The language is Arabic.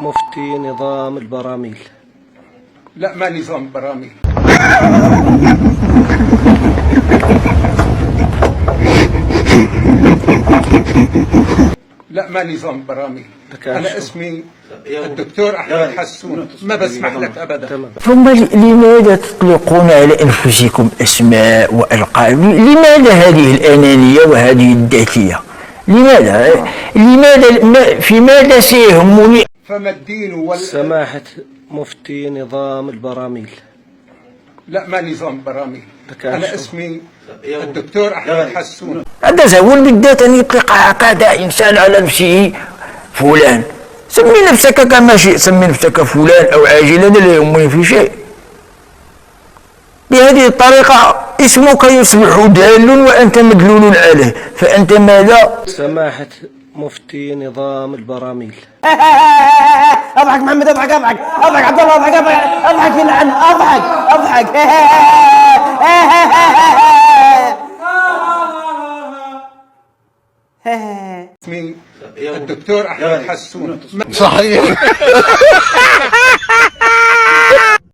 مفتي نظام البراميل. لا، ما نظام براميل. لا، ما نظام براميل. أنا اسمي الدكتور أحمد حسون، ما بسمح لك أبدا. ثم لماذا تطلقون على أنفسكم أسماء وألقاب؟ لماذا هذه الأنانية وهذه الذاتية؟ لماذا في ماذا سيهمني؟ فما الدين سماحة مفتي نظام البراميل. لا، ما نظام براميل. أنا اسمي الدكتور أحمد حسون. هذا زول بالذات أن يطلق عقاد إنسان على نفسه فلان. سمي نفسك كما شئت، سمي نفسك فلان أو عاجل، هذا لا يهمني في شيء. بهذه الطريقة اسمك يصبح دال وأنت مدلول عليه، فأنت ماذا؟ سماحة مفتي نظام البراميل. اضحك محمد، اضحك اضحك اضحك عبد الله، اضحك اضحك اضحك في العن، اضحك اضحك. اسمي الدكتور أحمد حسون. صحيح.